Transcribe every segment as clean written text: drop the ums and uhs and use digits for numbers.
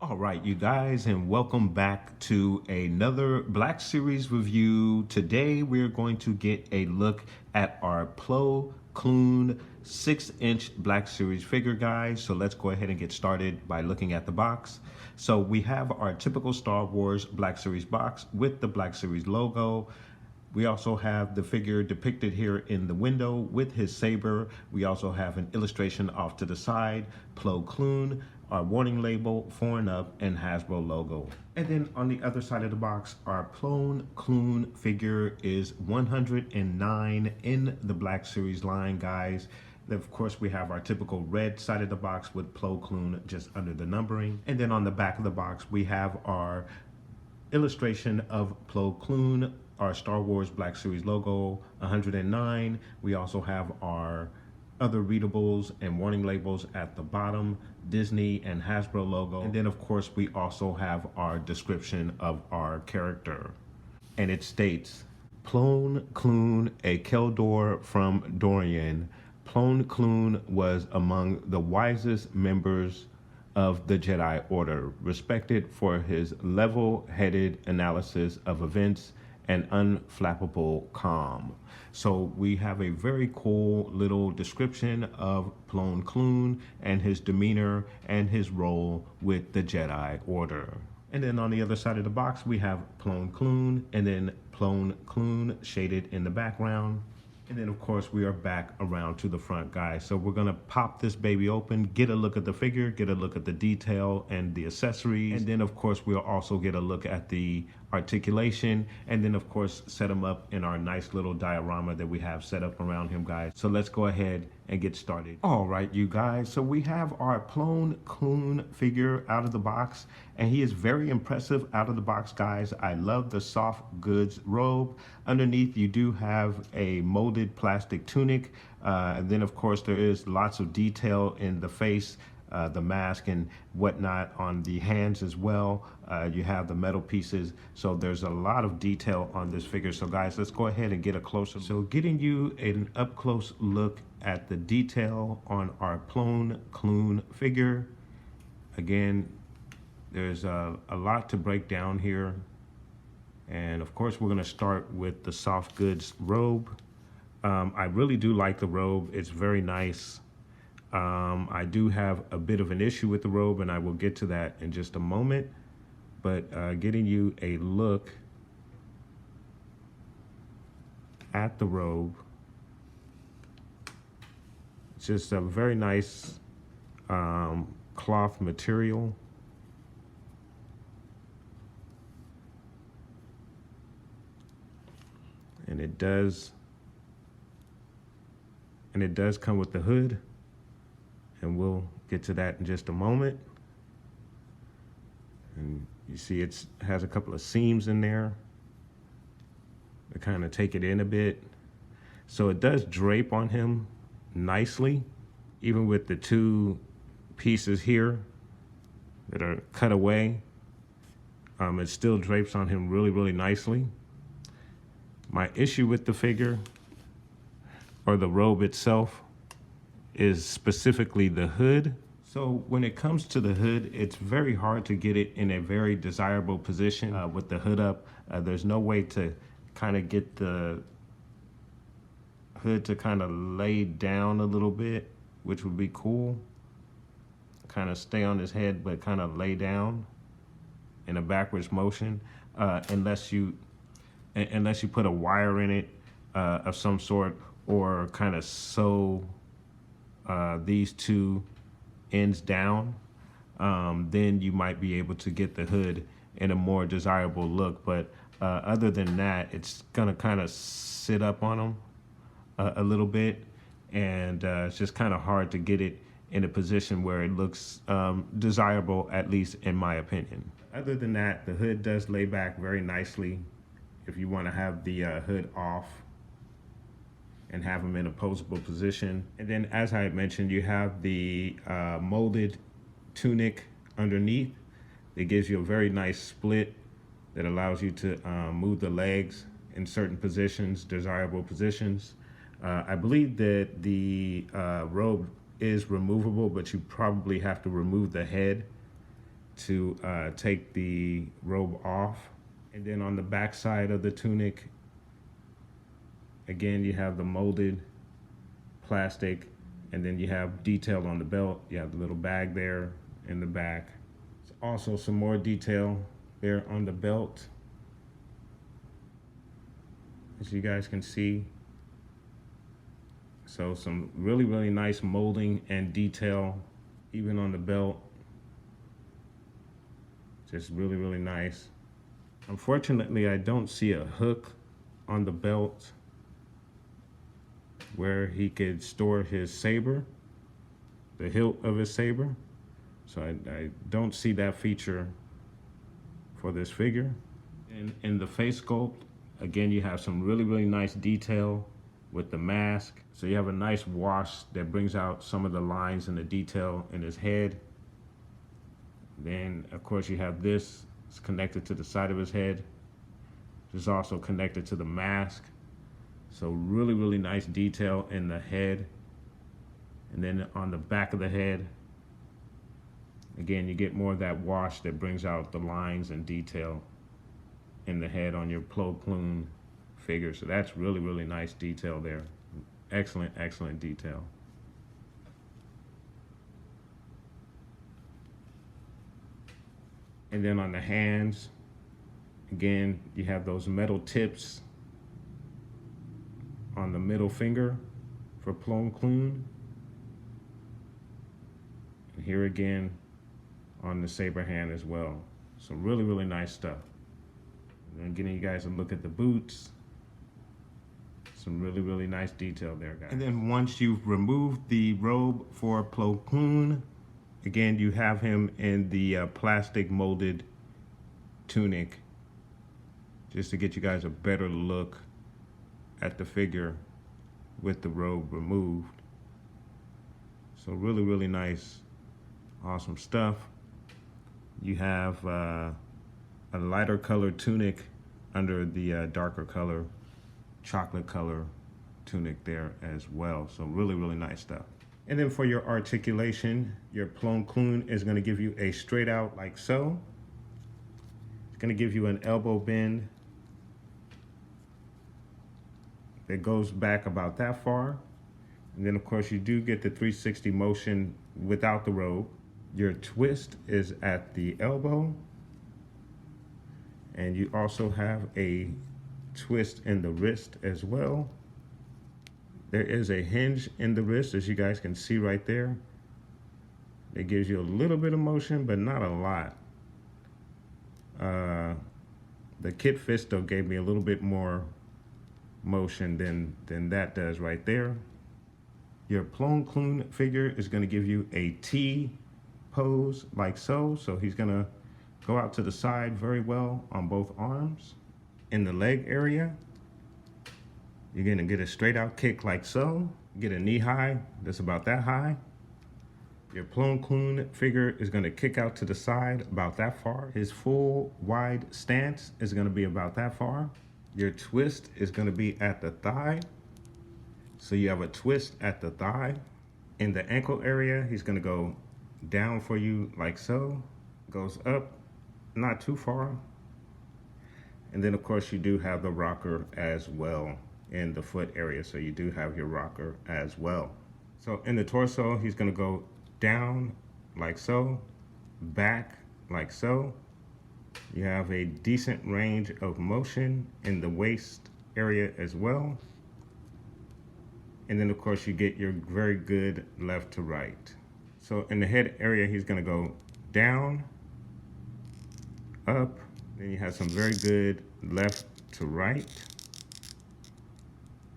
All right, you guys, and welcome back to another Black Series review. Today, we're going to get a look at our Plo Koon 6-inch Black Series figure, guys. So let's go ahead and get started by looking at the box. So we have our typical Star Wars Black Series box with the Black Series logo. We also have the figure depicted here in the window with his saber. We also have an illustration off to the side, Plo Koon, our warning label, foreign up, and Hasbro logo. And then on the other side of the box, our Plo Koon figure is 109 in the Black Series line, guys. Of course, we have our typical red side of the box with Plo Koon just under the numbering. And then on the back of the box, we have our illustration of Plo Koon, our Star Wars Black Series logo, 109. We also have our other readables and warning labels at the bottom, Disney and Hasbro logo. And then of course, we also have our description of our character. And it states, Plo Koon, a Keldor from Dorian. Plo Koon was among the wisest members of the Jedi Order, respected for his level-headed analysis of events and unflappable calm. So we have a very cool little description of Plo Koon and his demeanor and his role with the Jedi Order. And then on the other side of the box, we have Plo Koon and then Plo Koon shaded in the background. And then of course we are back around to the front, guys. So we're gonna pop this baby open, get a look at the figure, get a look at the detail and the accessories. And then of course we'll also get a look at the articulation, and then of course set him up in our nice little diorama that we have set up around him, guys. So let's go ahead and get started. All right, you guys, so we have our Plo Koon figure out of the box, and he is very impressive out of the box, guys. I love the soft goods robe. Underneath you do have a molded plastic tunic, and then of course there is lots of detail in the face, the mask and whatnot, on the hands as well. You have the metal pieces, so there's a lot of detail on this figure. So guys, let's go ahead and get a closer. So getting you an up close look at the detail on our Plo Koon figure. Again, there's a lot to break down here. And of course, we're gonna start with the soft goods robe. I really do like the robe. It's very nice. I do have a bit of an issue with the robe, and I will get to that in just a moment. But getting you a look at the robe, it's just a very nice cloth material. And it does come with the hood, and we'll get to that in just a moment. And you see it has a couple of seams in there to kind of take it in a bit. So it does drape on him nicely, even with the two pieces here that are cut away. It still drapes on him really, really nicely. My issue with the figure, or the robe itself, is specifically the hood. So when it comes to the hood, it's very hard to get it in a very desirable position with the hood up. There's no way to kind of get the hood to kind of lay down a little bit, which would be cool. Kind of stay on his head, but kind of lay down in a backwards motion, unless you put a wire in it of some sort, or kind of sew these two ends down, then you might be able to get the hood in a more desirable look. But other than that, it's gonna kind of sit up on them a little bit, and it's just kind of hard to get it in a position where it looks desirable, at least in my opinion. Other than that, the hood does lay back very nicely if you want to have the hood off and have them in a posable position. And then, as I had mentioned, you have the molded tunic underneath. It gives you a very nice split that allows you to move the legs in certain positions, desirable positions. I believe that the robe is removable, but you probably have to remove the head to take the robe off. And then on the back side of the tunic, again, you have the molded plastic, and then you have detail on the belt. You have the little bag there in the back. There's also some more detail there on the belt, as you guys can see. So some really, really nice molding and detail, even on the belt. Just really, really nice. Unfortunately, I don't see a hook on the belt where he could store his saber, the hilt of his saber. So I don't see that feature for this figure. And in the face sculpt, again, you have some really, really nice detail with the mask. So you have a nice wash that brings out some of the lines and the detail in his head. Then, of course, you have this. It's connected to the side of his head. It's also connected to the mask. So really, really nice detail in the head. And then on the back of the head, again, you get more of that wash that brings out the lines and detail in the head on your Plo Koon figure. So that's really, really nice detail there. Excellent, excellent detail. And then on the hands, again, you have those metal tips on the middle finger for Plo Koon. And here again on the saber hand as well. Some really, really nice stuff. And then getting you guys a look at the boots. Some really, really nice detail there, guys. And then once you've removed the robe for Plo Koon, again, you have him in the plastic molded tunic, just to get you guys a better look at the figure with the robe removed. So really, really nice, awesome stuff. You have a lighter colored tunic under the darker color, chocolate color tunic there as well. So really, really nice stuff. And then for your articulation, your Plo Koon is going to give you a straight out like so. It's going to give you an elbow bend that goes back about that far. And then of course you do get the 360 motion without the robe. Your twist is at the elbow. And you also have a twist in the wrist as well. There is a hinge in the wrist, as you guys can see right there. It gives you a little bit of motion, but not a lot. The Kit Fist though gave me a little bit more motion than that does right there. Your Plo Koon figure is going to give you a T pose like so. So he's going to go out to the side very well on both arms. In the leg area, you're going to get a straight out kick like so. Get a knee high that's about that high. Your Plo Koon figure is going to kick out to the side about that far. His full wide stance is going to be about that far. Your twist is going to be at the thigh. So you have a twist at the thigh. In the ankle area, he's going to go down for you like so. Goes up, not too far. And then of course you do have the rocker as well in the foot area. So you do have your rocker as well. So in the torso, he's going to go down like so, back like so. You have a decent range of motion in the waist area as well. And then of course you get your very good left to right. So in the head area, he's going to go down, up, then you have some very good left to right.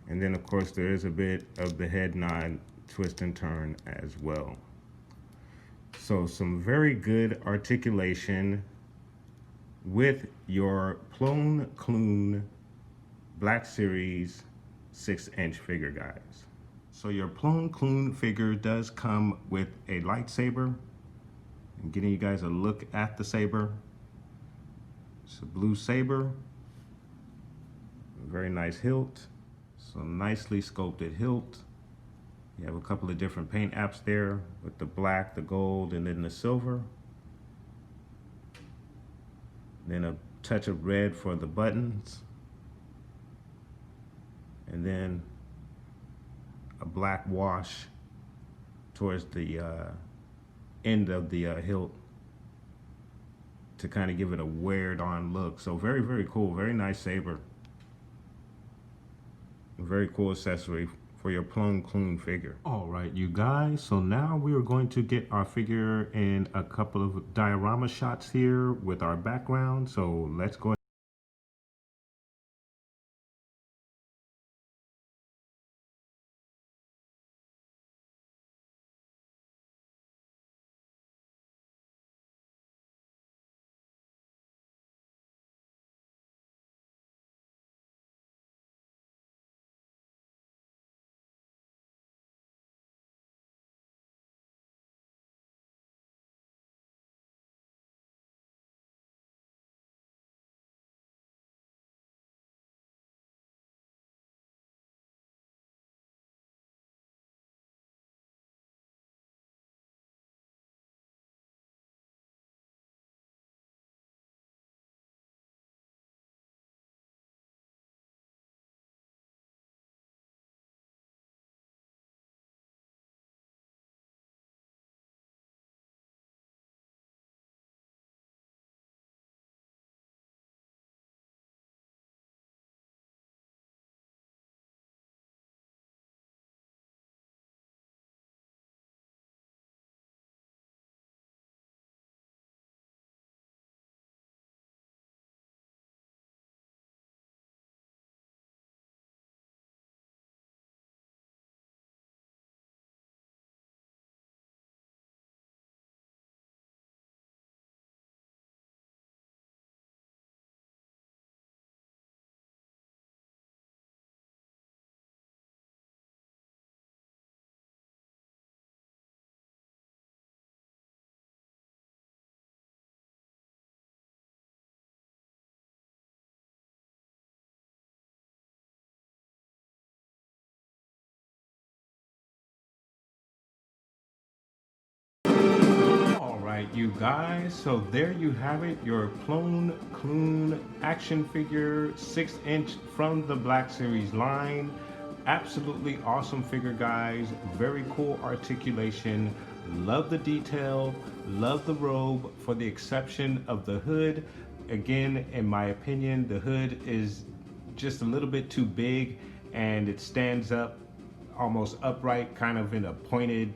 And then of course there is a bit of the head nod, twist and turn as well. So some very good articulation with your Plo Koon Black Series 6-inch figure, guys. So your Plo Koon figure does come with a lightsaber. I'm getting you guys a look at the saber. It's a blue saber. Very nice hilt. So nicely sculpted hilt. You have a couple of different paint apps there with the black, the gold, and then the silver. Then a touch of red for the buttons. And then a black wash towards the end of the hilt to kind of give it a weared on look. So very, very cool. Very nice saber. Very cool accessory for your Plo Koon figure. All right, you guys, so now we are going to get our figure in a couple of diorama shots here with our background. So let's go. All right, you guys, so there you have it, your Plo Koon action figure, 6-inch from the Black Series line. Absolutely awesome figure, guys. Very cool articulation. Love the detail, love the robe, for the exception of the hood. Again, in my opinion, the hood is just a little bit too big and it stands up almost upright, kind of in a pointed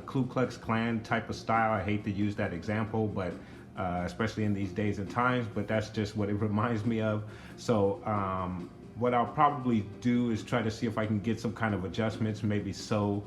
Ku Klux Klan type of style. I hate to use that example, but especially in these days and times, but that's just what it reminds me of. So what I'll probably do is try to see if I can get some kind of adjustments, maybe sew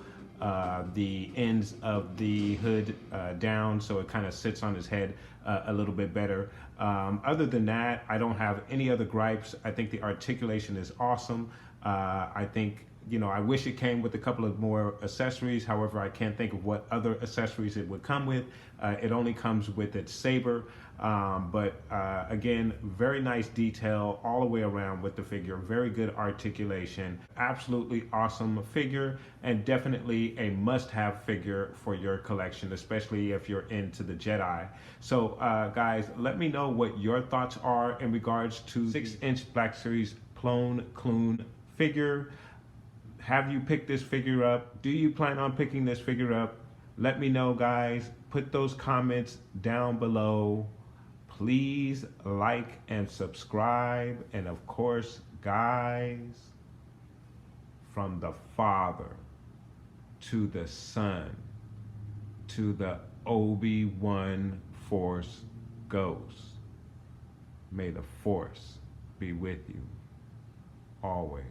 the ends of the hood down so it kind of sits on his head a little bit better. Other than that, I don't have any other gripes. I think the articulation is awesome. I think, you know, I wish it came with a couple of more accessories. However, I can't think of what other accessories it would come with. It only comes with its saber. Again, very nice detail all the way around with the figure. Very good articulation. Absolutely awesome figure, and definitely a must-have figure for your collection, especially if you're into the Jedi. So guys, let me know what your thoughts are in regards to 6-inch Black Series Plo Koon figure. Have you picked this figure up? Do you plan on picking this figure up? Let me know, guys. Put those comments down below. Please like and subscribe. And of course, guys, from the Father to the Son to the Obi-Wan Force Ghost, may the Force be with you always.